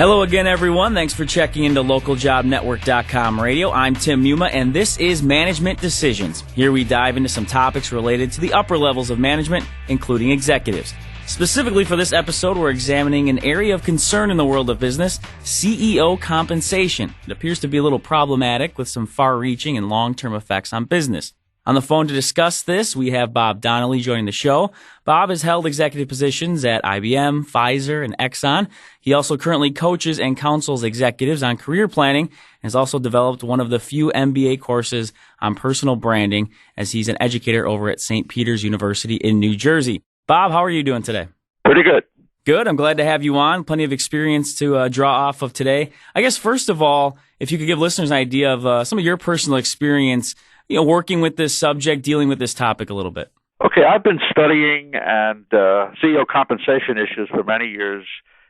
Hello again, everyone. Thanks for checking into localjobnetwork.com radio. I'm Tim Muma, and this is Management Decisions. Here we dive into some topics related to the upper levels of management, including executives. Specifically for this episode, we're examining an area of concern in the world of business, CEO compensation. It appears to be a little problematic with some far-reaching and long-term effects on business. On the phone to discuss this, we have Bob Donnelly joining the show. Bob has held executive positions at IBM, Pfizer, and Exxon. He also currently coaches and counsels executives on career planning and has also developed one of the few MBA courses on personal branding as he's an educator over at St. Peter's University in New Jersey. Bob, how are you doing today? Pretty good. Good. I'm glad to have you on. Plenty of experience to draw off of today. I guess, first of all, if you could give listeners an idea of some of your personal experience working with this subject, dealing with this topic a little bit. Okay, I've been studying and CEO compensation issues for many years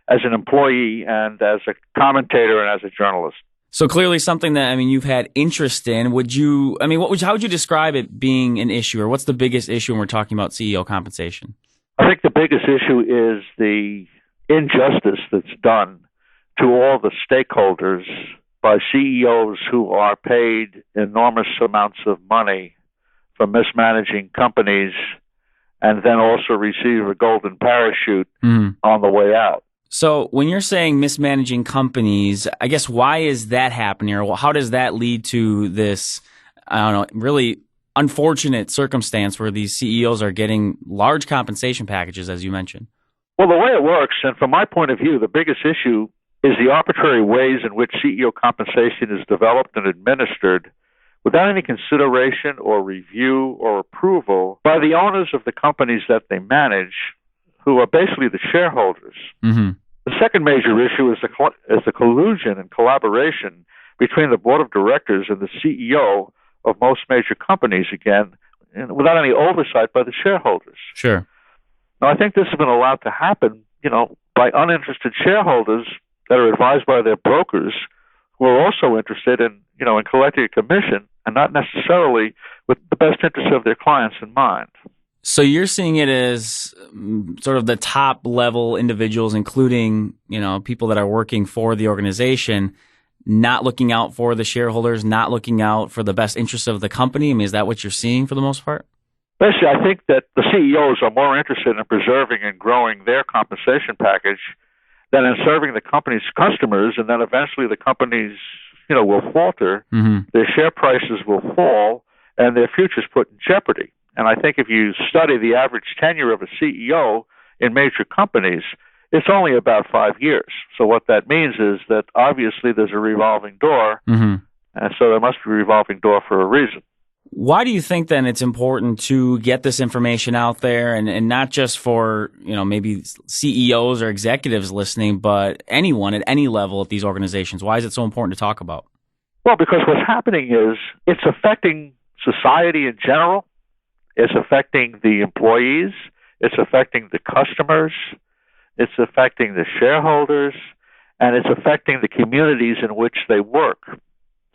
as an employee and as a commentator and as a journalist. So clearly something that, you've had interest in. How would you describe it being an issue, or what's the biggest issue when we're talking about CEO compensation? I think the biggest issue is the injustice that's done to all the stakeholders by CEOs who are paid enormous amounts of money for mismanaging companies and then also receive a golden parachute on the way out. So when you're saying mismanaging companies, I guess why is that happening, or how does that lead to this, really unfortunate circumstance where these CEOs are getting large compensation packages, as you mentioned? Well, the way it works, and from my point of view, the biggest issue is the arbitrary ways in which CEO compensation is developed and administered without any consideration or review or approval by the owners of the companies that they manage, who are basically the shareholders. Mm-hmm. The second major issue is the collusion and collaboration between the board of directors and the CEO of most major companies, again, and without any oversight by the shareholders. Sure. Now, I think this has been allowed to happen, by uninterested shareholders that are advised by their brokers, who are also interested in collecting a commission and not necessarily with the best interests of their clients in mind. So you're seeing it as sort of the top level individuals, including, people that are working for the organization, not looking out for the shareholders, not looking out for the best interests of the company? Is that what you're seeing for the most part? Basically, I think that the CEOs are more interested in preserving and growing their compensation package than in serving the company's customers, and then eventually the companies, will falter, their share prices will fall, and their future's put in jeopardy. And I think if you study the average tenure of a CEO in major companies, it's only about 5 years. So what that means is that obviously there's a revolving door, and so there must be a revolving door for a reason. Why do you think then it's important to get this information out there, and not just for, maybe CEOs or executives listening, but anyone at any level at these organizations? Why is it so important to talk about? Well, because what's happening is it's affecting society in general. It's affecting the employees. It's affecting the customers. It's affecting the shareholders. And it's affecting the communities in which they work.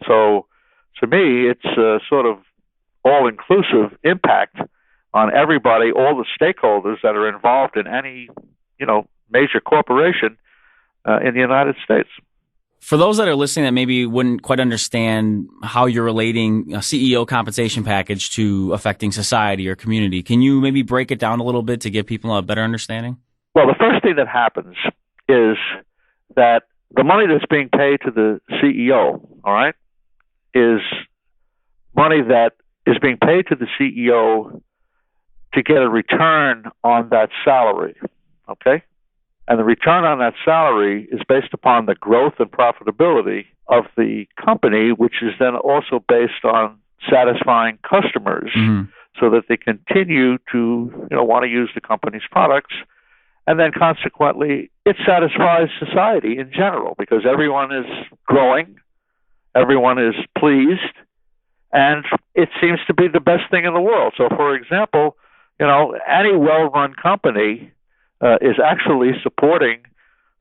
So to me, it's a sort of all-inclusive impact on everybody, all the stakeholders that are involved in any, major corporation in the United States. For those that are listening that maybe wouldn't quite understand how you're relating a CEO compensation package to affecting society or community, can you maybe break it down a little bit to give people a better understanding? Well, the first thing that happens is that the money that's being paid to the CEO, all right, is money that is being paid to the CEO to get a return on that salary, okay? And the return on that salary is based upon the growth and profitability of the company, which is then also based on satisfying customers so that they continue to want to use the company's products. And then consequently, it satisfies society in general because everyone is growing, everyone is pleased, and it seems to be the best thing in the world. So, for example, any well-run company is actually supporting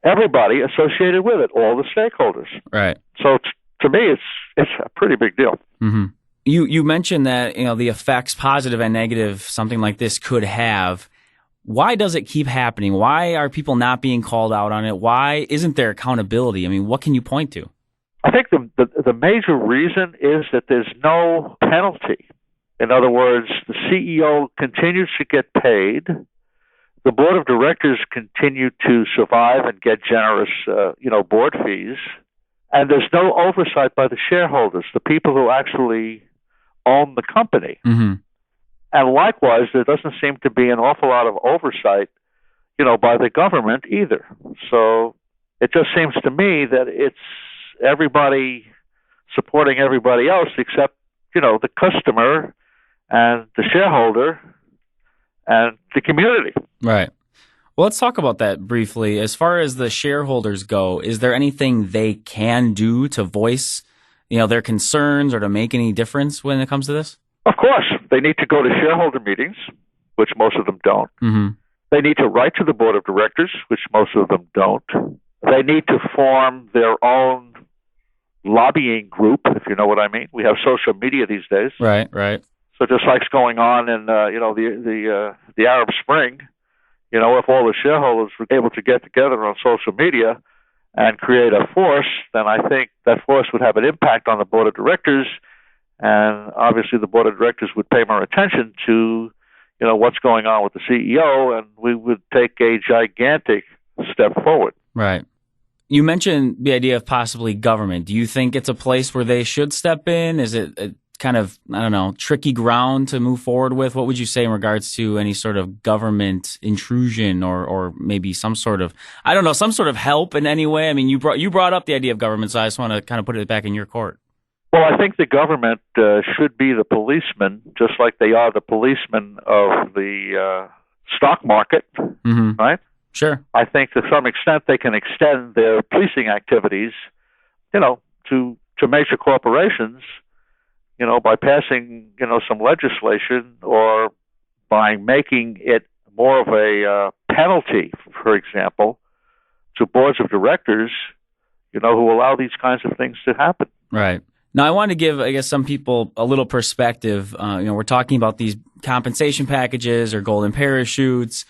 everybody associated with it, all the stakeholders. Right. So to me, it's a pretty big deal. Mm-hmm. You mentioned that the effects, positive and negative, something like this could have. Why does it keep happening? Why are people not being called out on it? Why isn't there accountability? I mean, what can you point to? I think the major reason is that there's no penalty. In other words, the CEO continues to get paid. The board of directors continue to survive and get generous, board fees. And there's no oversight by the shareholders, the people who actually own the company. Mm-hmm. And likewise, there doesn't seem to be an awful lot of oversight, by the government either. So it just seems to me that it's everybody supporting everybody else except, the customer and the shareholder and the community. Right. Well, let's talk about that briefly. As far as the shareholders go, is there anything they can do to voice, their concerns or to make any difference when it comes to this? Of course, they need to go to shareholder meetings, which most of them don't. Mm-hmm. They need to write to the board of directors, which most of them don't. They need to form their own lobbying group, if you know what I mean. We have social media these days. Right. So just like's going on in, the Arab Spring, if all the shareholders were able to get together on social media and create a force, then I think that force would have an impact on the board of directors. And obviously the board of directors would pay more attention to, what's going on with the CEO, and we would take a gigantic step forward. Right. You mentioned the idea of possibly government. Do you think it's a place where they should step in? Is it a kind of, tricky ground to move forward with? What would you say in regards to any sort of government intrusion or maybe some sort of, some sort of help in any way? I mean, you brought up the idea of government, so I just want to kind of put it back in your court. Well, I think the government should be the policeman, just like they are the policeman of the stock market, mm-hmm. right? Sure. I think to some extent they can extend their policing activities, to major corporations, by passing, some legislation or by making it more of a penalty, for example, to boards of directors, who allow these kinds of things to happen. Right. Now, I want to give, I guess, some people a little perspective. We're talking about these compensation packages or golden parachutes.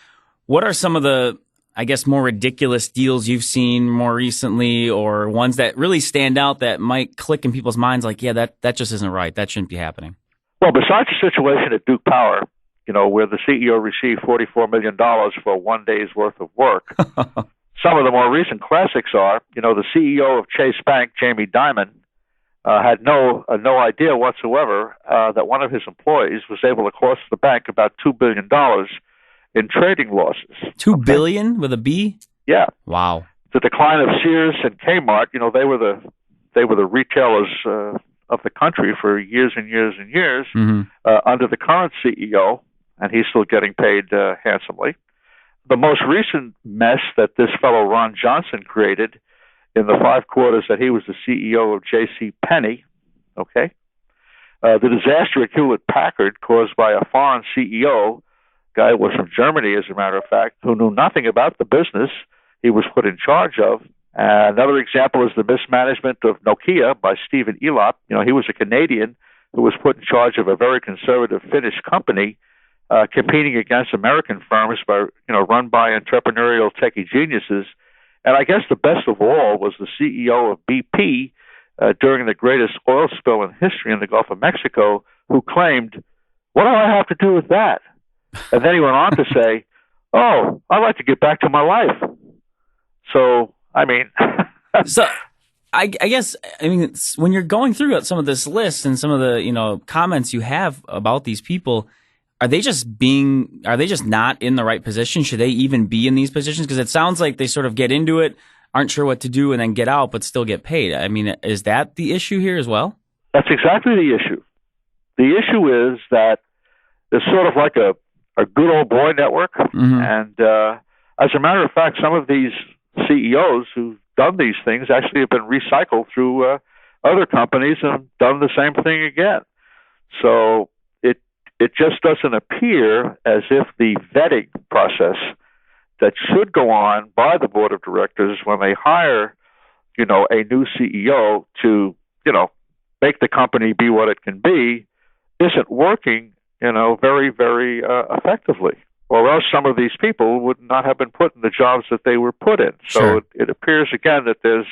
What are some of the, I guess, more ridiculous deals you've seen more recently, or ones that really stand out that might click in people's minds like, yeah, that just isn't right. That shouldn't be happening? Well, besides the situation at Duke Power, where the CEO received $44 million for one day's worth of work, some of the more recent classics are, the CEO of Chase Bank, Jamie Dimon, had no idea whatsoever that one of his employees was able to cost the bank about $2 billion in trading losses. $2 billion with a B? Yeah. Wow. The decline of Sears and Kmart, they were the retailers of the country for years and years and years, mm-hmm. Under the current CEO, and he's still getting paid handsomely. The most recent mess that this fellow Ron Johnson created in the 5 quarters that he was the CEO of J.C. Penney, okay? The disaster at Hewlett-Packard caused by a foreign CEO, guy who was from Germany, as a matter of fact, who knew nothing about the business he was put in charge of. Another example is the mismanagement of Nokia by Stephen Elop. He was a Canadian who was put in charge of a very conservative Finnish company, competing against American firms run by entrepreneurial techie geniuses. And I guess the best of all was the CEO of BP during the greatest oil spill in history in the Gulf of Mexico, who claimed, "What do I have to do with that?" And then he went on to say, "Oh, I'd like to get back to my life." So, I mean... So, I guess, when you're going through some of this list and some of the, comments you have about these people, are they just not in the right position? Should they even be in these positions? Because it sounds like they sort of get into it, aren't sure what to do, and then get out, but still get paid. I mean, is that the issue here as well? That's exactly the issue. The issue is that there's sort of like a good old boy network. Mm-hmm. And as a matter of fact, some of these CEOs who've done these things actually have been recycled through other companies and done the same thing again. So it just doesn't appear as if the vetting process that should go on by the board of directors when they hire, a new CEO to, make the company be what it can be, isn't working, very, very effectively or else some of these people would not have been put in the jobs that they were put in. So Sure. it appears again that there's,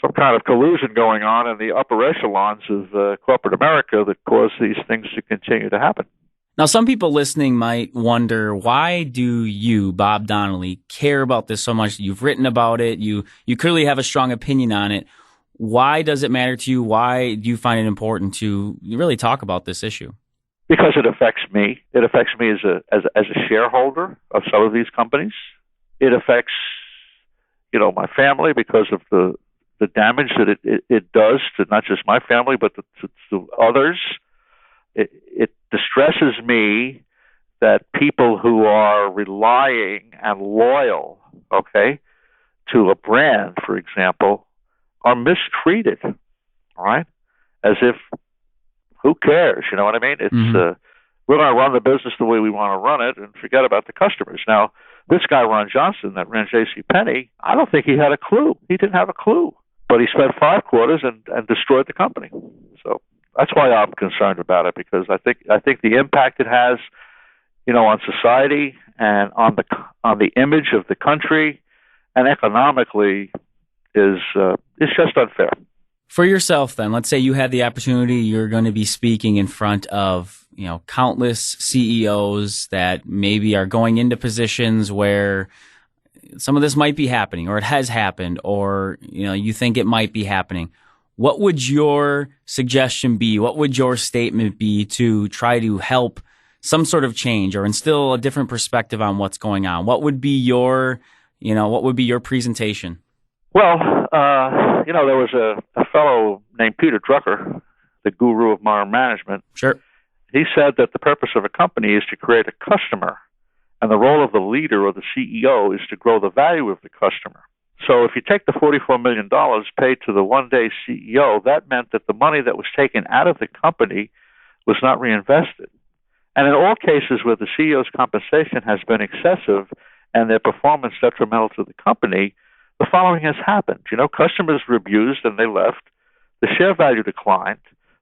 some kind of collusion going on in the upper echelons of corporate America that cause these things to continue to happen. Now, some people listening might wonder, why do you, Bob Donnelly, care about this so much? You've written about it. You clearly have a strong opinion on it. Why does it matter to you? Why do you find it important to really talk about this issue? Because it affects me. It affects me as a shareholder of some of these companies. It affects, my family because of the damage that it does to not just my family, but to others. It distresses me that people who are relying and loyal, to a brand, for example, are mistreated, all right? As if, who cares? You know what I mean? It's we're going to run the business the way we want to run it and forget about the customers. Now, this guy, Ron Johnson, that ran JCPenney, I don't think he had a clue. He didn't have a clue. But he spent 5 quarters and destroyed the company. So that's why I'm concerned about it, because I think the impact it has, on society and on the image of the country and economically is just unfair. For yourself, then, let's say you had the opportunity, you're going to be speaking in front of, countless CEOs that maybe are going into positions where some of this might be happening, or it has happened, or, you think it might be happening. What would your suggestion be? What would your statement be to try to help some sort of change or instill a different perspective on what's going on? What would be your presentation? Well, there was a fellow named Peter Drucker, the guru of modern management. Sure. He said that the purpose of a company is to create a customer, and the role of the leader or the CEO is to grow the value of the customer. So if you take the $44 million paid to the one-day CEO, that meant that the money that was taken out of the company was not reinvested. And in all cases where the CEO's compensation has been excessive and their performance detrimental to the company, the following has happened. Customers were abused and they left. The share value declined.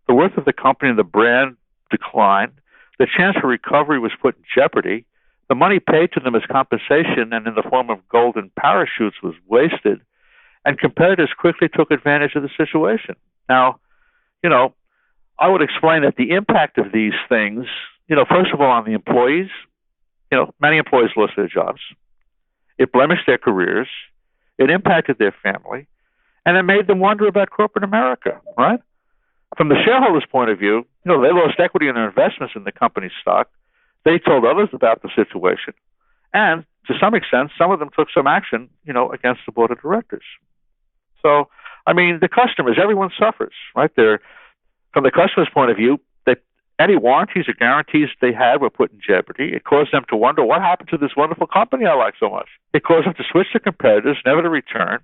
The worth of the company and the brand declined. The chance for recovery was put in jeopardy. The money paid to them as compensation and in the form of golden parachutes was wasted, and competitors quickly took advantage of the situation. Now, I would explain that the impact of these things, first of all, on the employees, many employees lost their jobs. It blemished their careers. It impacted their family, and it made them wonder about corporate America, right? From the shareholders' point of view, they lost equity in their investments in the company's stock. They told others about the situation. And to some extent, some of them took some action, against the board of directors. So, the customers, everyone suffers, right? From the customer's point of view, any warranties or guarantees they had were put in jeopardy. It caused them to wonder, what happened to this wonderful company I like so much? It caused them to switch to competitors, never to return.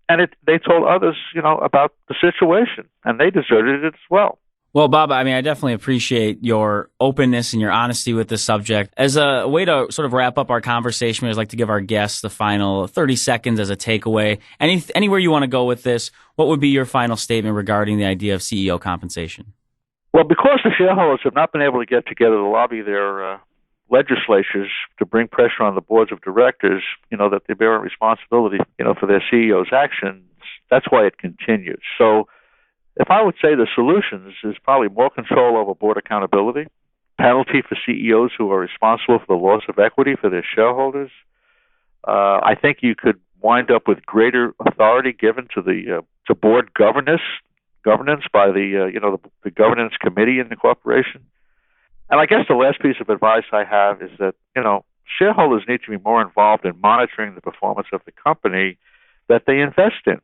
And they told others, about the situation, and they deserted it as well. Well, Bob, I definitely appreciate your openness and your honesty with this subject. As a way to sort of wrap up our conversation, I'd like to give our guests the final 30 seconds as a takeaway. Anywhere you want to go with this, what would be your final statement regarding the idea of CEO compensation? Well, because the shareholders have not been able to get together to lobby their legislatures to bring pressure on the boards of directors, that they bear a responsibility, for their CEO's actions, that's why it continues. So if I would say the solutions is probably more control over board accountability, penalty for CEOs who are responsible for the loss of equity for their shareholders. I think you could wind up with greater authority given to the to board governance by the governance committee in the corporation. And I guess the last piece of advice I have is that shareholders need to be more involved in monitoring the performance of the company that they invest in.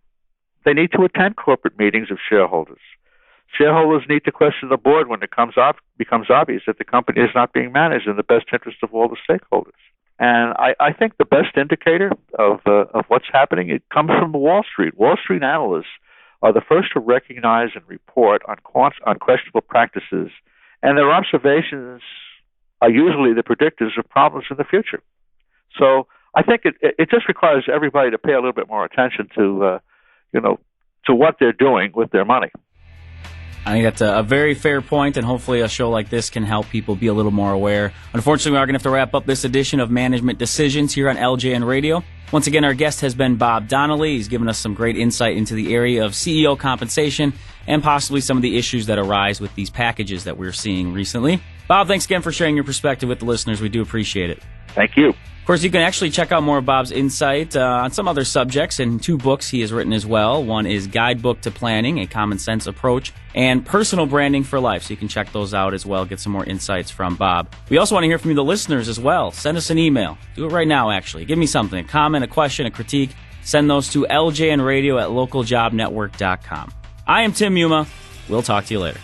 They need to attend corporate meetings of shareholders. Shareholders need to question the board when it becomes obvious that the company is not being managed in the best interest of all the stakeholders. And I think the best indicator of what's happening, it comes from Wall Street. Wall Street analysts are the first to recognize and report on questionable practices, and their observations are usually the predictors of problems in the future. So I think it just requires everybody to pay a little bit more attention to what they're doing with their money. I think that's a very fair point, and hopefully a show like this can help people be a little more aware. Unfortunately, we are going to have to wrap up this edition of Management Decisions here on LJN Radio. Once again, our guest has been Bob Donnelly. He's given us some great insight into the area of CEO compensation and possibly some of the issues that arise with these packages that we're seeing recently. Bob, thanks again for sharing your perspective with the listeners. We do appreciate it. Thank you. Of course, you can actually check out more of Bob's insight on some other subjects and 2 books he has written as well. One is Guidebook to Planning, a Common Sense Approach, and Personal Branding for Life. So you can check those out as well, get some more insights from Bob. We also want to hear from you, the listeners, as well. Send us an email. Do it right now, actually. Give me something, a comment, a question, a critique. Send those to ljnradio@localjobnetwork.com. I am Tim Yuma. We'll talk to you later.